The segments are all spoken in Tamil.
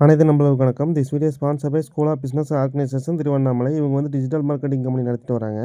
அனைத்து நண்பர்களுக்கும் வணக்கம். This video sponsored by school of business organisation Tiruvannamalai. இவங்க வந்து டிஜிட்டல் மார்க்கெட்டிங் கம்பெனி நடத்திட்டு வராங்க.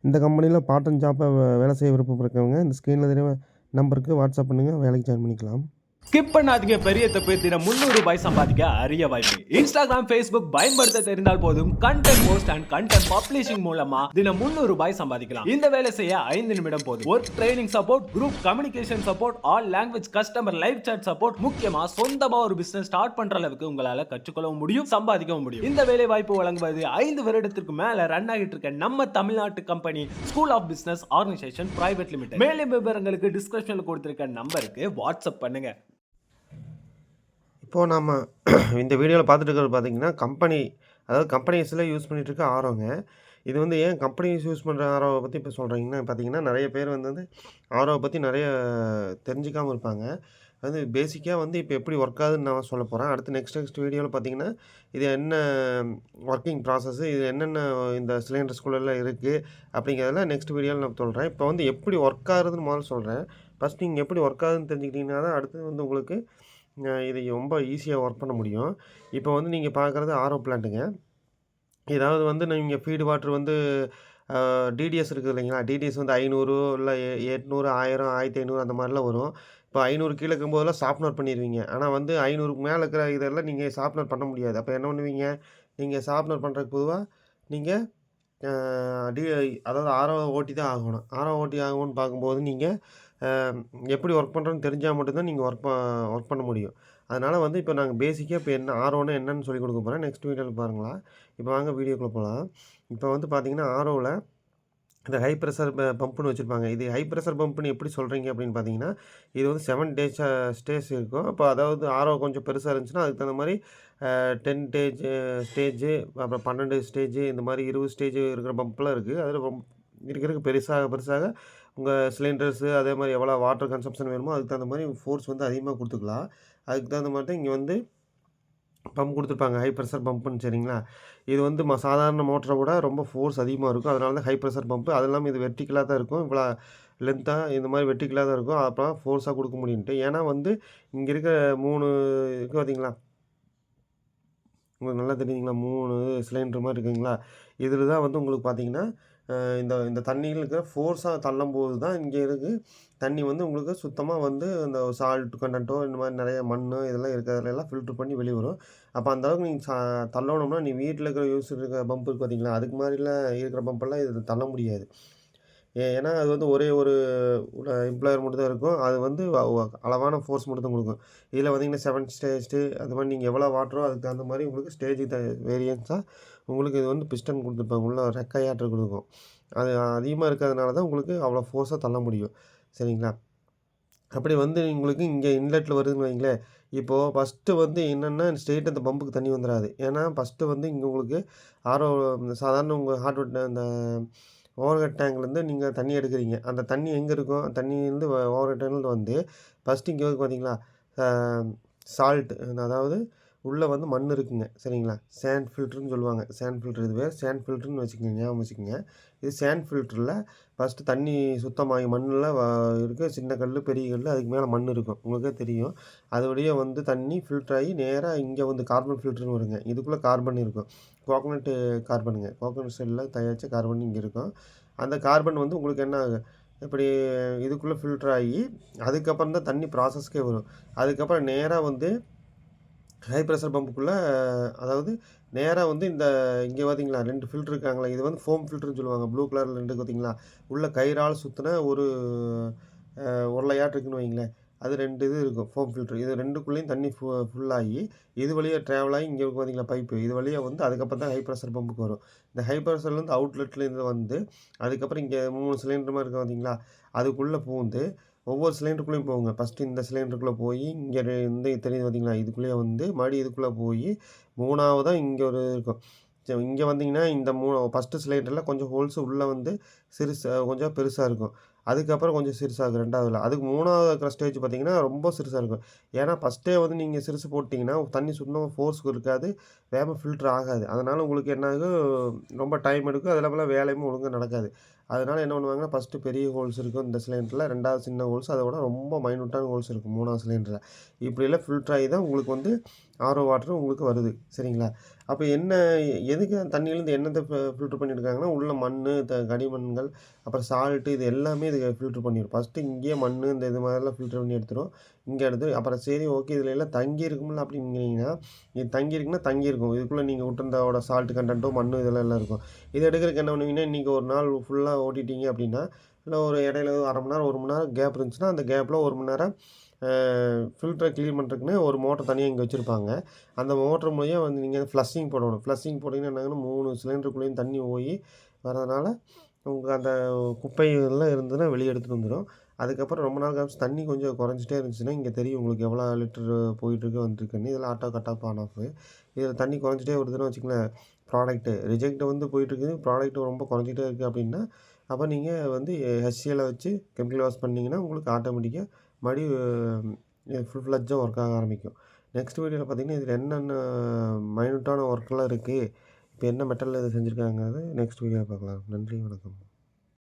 இந்த கம்பெனியில் பார்ட் டைம் ஜாப் வேலை செய்ய விருப்பம் இருக்கவங்க இந்த ஸ்க்ரீனில் தெரிய நம்பருக்கு வாட்ஸ்அப் பண்ணுங்கள், வேலைக்கு ஜாயின் பண்ணிக்கலாம். ஸ்கிப் பண்ணாதீங்க. பெரிய தப்பு. தினம் 300 ரூபாய் சம்பாதிக்க அரிய வாய்ப்பு. இன்ஸ்டாகிராம், Facebook பயன்படுத்த தெரிந்தால் போதும். Content post and content publishing மூலமா தினம் 300 ரூபாய் சம்பாதிக்கலாம். இந்த வேலை செய்ய 5 நிமிடம் போதும். Work training support, group communication support, all language customer live chat support. முக்கியமா சொந்தமா ஒரு பிசினஸ் ஸ்டார்ட் பண்ற அளவுக்கு உங்களால கற்றுக்கொள்ளவும் முடியும், சம்பாதிக்கவும் முடியும். இந்த வேலை வாய்ப்பு வழங்குவது 5 வருடத்திற்கு மேல ரன் ஆகிட்டு இருக்க நம்ம தமிழ்நாட்டு company school of business organisation private limited. மேலும் விவரங்களுக்கு டிஸ்கிரிப்ஷன்ல கொடுத்திருக்க நம்பருக்கு வாட்ஸ்அப் பண்ணுங்க. இப்போது நம்ம இந்த வீடியோவில் பார்த்துட்டு இருக்கிறது பார்த்தீங்கன்னா அதாவது கம்பெனிஸில் யூஸ் பண்ணிகிட்ருக்க ஆரோங்க. இது வந்து ஏன் கம்பெனிஸ் யூஸ் பண்ணுற ஆரோவை பற்றி இப்போ சொல்கிறீங்கன்னா பார்த்தீங்கன்னா, நிறைய பேர் வந்து ஆரோவை பற்றி நிறைய தெரிஞ்சிக்காமல் இருப்பாங்க. அது பேசிக்காக வந்து இப்போ எப்படி ஒர்க் ஆகுதுன்னு நான் சொல்ல போகிறேன். அடுத்து நெக்ஸ்ட் வீடியோவில் பார்த்தீங்கன்னா, இது என்ன ஒர்க்கிங் ப்ராசஸ்ஸு, இது என்னென்ன இந்த சிலிண்டர்ஸ்குள்ளெல்லாம் இருக்குது அப்படிங்கிறதெல்லாம் நெக்ஸ்ட் வீடியோவில் நான் சொல்கிறேன். இப்போ வந்து எப்படி ஒர்க் ஆகுதுன்னு முதல்ல சொல்கிறேன். ஃபஸ்ட் நீங்கள் எப்படி ஒர்க் ஆகுதுன்னு தெரிஞ்சுக்கிட்டிங்கன்னா தான் அடுத்து வந்து உங்களுக்கு இது ரொம்ப ஈஸியாக ஒர்க் பண்ண முடியும். இப்போ வந்து நீங்கள் பார்க்குறது ஆரோ பிளான்ட்டுங்க. ஏதாவது வந்து நீங்கள் ஃபீடு வாட்டர் வந்து டிடிஎஸ் இருக்குது இல்லைங்களா? டிடிஎஸ் வந்து 500 இல்லை 800, 1000, 1500 அந்த மாதிரிலாம் வரும். இப்போ 500 கீழே இருக்கும்போதெல்லாம் சாஃப்ட்னர் பண்ணிடுவீங்க. ஆனால் வந்து 500க்கு மேலே இருக்கிற இதெல்லாம் நீங்கள் சாஃப்ட்னர் பண்ண முடியாது. அப்போ என்ன பண்ணுவீங்க? நீங்கள் சாஃப்ட்னர் பண்ணுறதுக்கு பொதுவாக நீங்கள் டி அதாவது ஆரோ ஓட்டி தான் ஆகணும். ஆரோ ஓட்டி ஆகணும்னு பார்க்கும்போது நீங்கள் எப்படி ஒர்க் பண்ணுறோன்னு தெரிஞ்சால் மட்டும்தான் நீங்கள் ஒர்க் பண்ண முடியும். அதனால் வந்து இப்போ நாங்கள் பேசிக்காக இப்போ என்ன ஆரோன்னா என்னன்னு சொல்லிக் கொடுக்க போகிறேன். நெக்ஸ்ட் வீடியோவில் பாருங்களா. இப்போ வாங்க வீடியோக்குள்ளே போகலாம். இப்போ வந்து பார்த்தீங்கன்னா ஆரோவில் இந்த ஹை ப்ரெஷர் பம்புன்னு வச்சுருப்பாங்க. இது ஹை ப்ரெஷர் பம்புன்னு எப்படி சொல்கிறீங்க அப்படின்னு பார்த்தீங்கன்னா, இது வந்து 7 ஸ்டேஜ் இருக்கும். அப்போ அதாவது ஆரோ கொஞ்சம் பெருசாக இருந்துச்சுன்னா அதுக்கு தகுந்த மாதிரி 10 ஸ்டேஜு, அப்புறம் 12 ஸ்டேஜு, இந்த மாதிரி 20 ஸ்டேஜ் இருக்கிற பம்ப்லாம் இருக்குது. அதில் இருக்கிறதுக்கு பெருசாக உங்கள் சிலிண்டர்ஸு அதே மாதிரி எவ்வளோ வாட்டர் கன்சம்ப்ஷன் வேணுமோ அதுக்கு தகுந்த மாதிரி ஃபோர்ஸ் வந்து அதிகமாக கொடுத்துக்கலாம். அதுக்கு தகுந்த மாதிரி தான் இங்கே வந்து பம்ப் கொடுத்துருப்பாங்க, ஹை ப்ரெஷர் பம்புன்னு. சரிங்களா? இது வந்து சாதாரண மோட்டரை விட ரொம்ப ஃபோர்ஸ் அதிகமாக இருக்கும். அதனால தான் ஹை ப்ரெஷர் பம்பு. அது இல்லாமல் இது வெர்டிக்கலாக தான் இருக்கும். இவ்வளோ லென்த்தாக இந்த மாதிரி வெர்டிக்கலாக தான் இருக்கும். அப்போ ஃபோர்ஸாக கொடுக்க முடியுன்ட்டு. ஏன்னா வந்து இங்கே இருக்க 3 இருக்குது பார்த்தீங்களா? உங்களுக்கு நல்லா தெரியுதுங்களா? 3 சிலிண்டர் மாதிரி இருக்குங்களா? இதில் தான் வந்து உங்களுக்கு பார்த்தீங்கன்னா இந்த இந்த தண்ணியில் இருக்கிற ஃபோர்ஸாக தள்ளும்போது தான் இங்கே தண்ணி வந்து உங்களுக்கு சுத்தமாக வந்து இந்த சால்ட் கண்டென்ட்டோ இந்த மாதிரி நிறைய மண் இதெல்லாம் இருக்கிறதுலாம் ஃபில்ட்ரு பண்ணி வெளியே வரும். அப்போ அந்தளவுக்கு நீங்கள் தள்ளணும்னா நீ வீட்டில் இருக்கிற யூஸ் இருக்கிற பம்ப் இருக்குது பார்த்தீங்களா? அதுக்கு மாதிரிலாம் இருக்கிற பம்பெல்லாம் இது தள்ள முடியாது. ஏன்னா அது வந்து ஒரே ஒரு எம்ப்ளாயர் மட்டும் தான் இருக்கும். அது வந்து அளவான ஃபோர்ஸ் மட்டும் தான் கொடுக்கும். இதில் பார்த்தீங்கன்னா 7 ஸ்டேஜ் அது மாதிரி நீங்கள் எவ்வளோ வாட்டரோ அதுக்கு தகுந்த மாதிரி உங்களுக்கு ஸ்டேஜுக்கு வேரியன்ஸாக உங்களுக்கு இது வந்து பிஸ்டன் கொடுத்துருப்பாங்க. உள்ள ரெக்கையாற்று கொடுக்கும். அது அதிகமாக இருக்கிறதுனால தான் உங்களுக்கு அவ்வளோ ஃபோர்ஸாக தள்ள முடியும். சரிங்களா? அப்படி வந்து உங்களுக்கு இங்கே இன்லெட்டில் வருதுன்னு வைங்களேன். இப்போது ஃபஸ்ட்டு வந்து என்னென்னா ஸ்ட்ரெயிட் அந்த பம்புக்கு தண்ணி வந்துடாது. ஏன்னா ஃபஸ்ட்டு வந்து இங்கே உங்களுக்கு ஆரோ சாதாரண உங்கள் ஹாட் வாட்டர் அந்த ஓவர் ஹெட் டேங்க்லேருந்து நீங்கள் தண்ணி எடுக்கிறீங்க. அந்த தண்ணி எங்கே இருக்கும்? தண்ணியிலேருந்து ஓவர் ஹெட் டேங்க்லேருந்து வந்து ஃபஸ்ட்டு இங்கே வந்து பார்த்தீங்களா சால்ட், அதாவது உள்ளே வந்து மண் இருக்குங்க. சரிங்களா? சேண்ட் ஃபில்ட்ருன்னு சொல்லுவாங்க. சேண்ட் ஃபில்ட்ரு இது பேர் சேண்ட் ஃபில்ட்ருன்னு வச்சுக்கோங்க, ஞாபகம் வச்சுக்கோங்க. இது சேண்ட் ஃபில்ட்ரில் ஃபஸ்ட்டு தண்ணி சுத்தமாகி மண்ணில் இருக்க சின்ன கல், பெரிய கல், அதுக்கு மேலே மண் இருக்கும். உங்களுக்கே தெரியும். அது வழியாக வந்து தண்ணி ஃபில்ட்ராகி நேராக இங்கே வந்து கார்பன் ஃபில்ட்ருன்னு வருங்க. இதுக்குள்ளே கார்பன் இருக்கும். கோகனட்டு கார்பனுங்க. கோகனட் செல்லில் தயாரித்த கார்பன் இங்கே இருக்கும். அந்த கார்பன் வந்து உங்களுக்கு என்ன ஆகும்? இப்படி இதுக்குள்ளே ஃபில்ட்ரு ஆகி அதுக்கப்புறம் தான் தண்ணி ப்ராசஸ்க்கே வரும். அதுக்கப்புறம் நேராக வந்து ஹை ப்ரெஷர் பம்புக்குள்ளே, அதாவது நேராக வந்து இங்கே பார்த்தீங்களா 2 ஃபில்ட்ரு இருக்காங்களா? இது வந்து ஃபோம் ஃபில்ட்ருன்னு சொல்லுவாங்க. ப்ளூ கலரில் 2 பார்த்தீங்களா? உள்ள கயிறால் சுற்றின ஒரு உருளையாட்டு இருக்குன்னு வைங்களேன். அது 2 இது இருக்கும் ஃபோம் ஃபில்ட்ரு. இது 2க்குள்ளேயும் தண்ணி ஃபுல்லாகி இது வழியாக ட்ராவல் ஆகி இங்கே பார்த்தீங்களா பைப்பு, இது வழியாக வந்து அதுக்கப்புறம் தான் ஹை ப்ரெஷர் பம்புக்கு வரும். இந்த ஹை ப்ரெஷர்லேருந்து அவுட்லெட்லேருந்து வந்து அதுக்கப்புறம் இங்கே 3 சிலிண்டர் மாதிரி இருக்குது பார்த்தீங்களா? அதுக்குள்ளே பூந்து ஒவ்வொரு சிலிண்டருக்குள்ளேயும் போகுங்க. ஃபஸ்ட்டு இந்த சிலிண்டருக்குள்ளே போய் இங்கே இந்த தெரியுது பார்த்தீங்களா? இதுக்குள்ளேயே வந்து மறுபடியும் இதுக்குள்ளே போய் 3ஆவதாக இங்கே ஒரு இருக்கும். சரி, இங்கே வந்தீங்கன்னா இந்த ஃபஸ்ட்டு சிலிண்டரில் கொஞ்சம் ஹோல்ஸு உள்ளே வந்து கொஞ்சம் பெருசாக இருக்கும். அதுக்கப்புறம் கொஞ்சம் சிறுசாக இருக்கும் 2ஆவதுல. அதுக்கு 3ஆவது இருக்கிற ஸ்டேஜ் பார்த்தீங்கன்னா ரொம்ப சிறுசாக இருக்கும். ஏன்னா ஃபஸ்ட்டே வந்து நீங்கள் சிறுசு போட்டிங்கன்னா தண்ணி சுத்தமாக ஃபோர்ஸுக்கு இருக்காது, வேகமாக ஃபில்ட்ரு ஆகாது. அதனால் உங்களுக்கு என்ன ஆகும்? ரொம்ப டைம் எடுக்கும். அது இல்லாமல் வேலையும் ஒழுங்காக நடக்காது. அதனால என்ன பண்ணுவாங்கன்னா, ஃபர்ஸ்ட்டு பெரிய ஹோல்ஸ் இருக்கும் இந்த சிலிண்டரில, 2வது சின்ன ஹோல்ஸ், அத விட ரொம்ப மைனூட்டான ஹோல்ஸ் இருக்கும் 3வது சிலிண்டர்ல. இப்படியெல்லாம் ஃபில்டர் ஆகி தான் உங்களுக்கு வந்து ஆரோ வாட்டர் உங்களுக்கு வருது. சரிங்களா? அப்ப என்ன எதுக்கு அந்த தண்ணியிலேருந்து என்னத்த ஃபில்டர் பண்ணி எடுக்குறாங்கன்னா, உள்ள மண்ணு, கனிமங்கள், அப்புறம் சால்ட்டு இது எல்லாமே இது ஃபில்டர் பண்ணிரும். ஃபர்ஸ்ட்டு இங்கேயே மண்ணு இந்த இது மாதிரிலாம் ஃபில்டர் பண்ணி எடுத்துரும். இங்க எடுத்து அப்புறம் சரி ஓகே இதுல எல்லாம் தங்கி இருக்கும்ல அப்படிங்கிறீங்கன்னா, இது தங்கியிருக்குன்னா தங்கியிருக்கும். இதுக்குள்ள நீங்க விட்டிருந்தோட சால்ட் கன்டென்ட்டோ, மண்ணு இதெல்லாம் எல்லாம் இருக்கும். இத எடுக்கறதுக்கு என்ன பண்ணுவீங்கன்னா, இன்னைக்கு ஒரு நாள் ஃபுல்லா ஓட்டிட்டீங்க அப்படின்னா, இல்ல ஒரு இடையில 1/2 மணி நேரம், 1 மணி நேரம் கேப் இருந்துச்சுன்னா, அந்த கேப்ல 1 மணி நேரம் ஃபில்டர கிளீன் பண்றதுக்குன்னு ஒரு மோட்டர் தனியா இங்க வச்சிருப்பாங்க. அந்த மோட்டர் மூலியம் வந்து நீங்க ஃப்ளஷிங் போடணும். ஃப்ளஷிங் போட்டீங்கன்னா என்ன ஆகும்னா 3 சிலிண்டருக்குள்ளேயும் தண்ணி போயி வரதுனால, உங்களுக்கு அந்த குப்பைகள்லாம் இருந்ததுன்னா வெளிய எடுத்துட்டு வந்துரும். அதுக்கப்புறம் ரொம்ப நாள் கழிச்சு தண்ணி கொஞ்சம் குறைஞ்சிட்டே இருந்துச்சுன்னா, இங்க தெரியும் உங்களுக்கு எவ்வளோ லிட்டர் போயிட்டுருக்கு, வந்துட்டுருக்குன்னு. இதெல்லாம் auto cut off, on off. இதில தண்ணி குறைஞ்சிட்டே வருதுன்னு வச்சுக்கங்களேன், ப்ராடக்ட்டு ரிஜெக்ட் வந்து போயிட்டுருக்குது. ப்ராடக்ட் ரொம்ப குறைஞ்சிட்டே இருக்கு அப்படின்னா, அப்ப நீங்க வந்து HCLல வச்சு கெமிக்கல் வாஷ் பண்ணீங்கன்னா, உங்களுக்கு ஆட்டோமேட்டிக்கா ஃபுல் ஃப்ளெட்ஜா ஒர்க் ஆக ஆரம்பிக்கும். நெக்ஸ்ட் வீடியோல பார்த்தீங்கன்னா, இதில என்னென்ன மைனூட்டான ஒர்க்லாம் இருக்கு, இப்ப என்ன மெட்டல்ல இத செஞ்சிருக்காங்கங்கிறத நெக்ஸ்ட் வீடியோல பார்க்கலாம். நன்றி, வணக்கம்.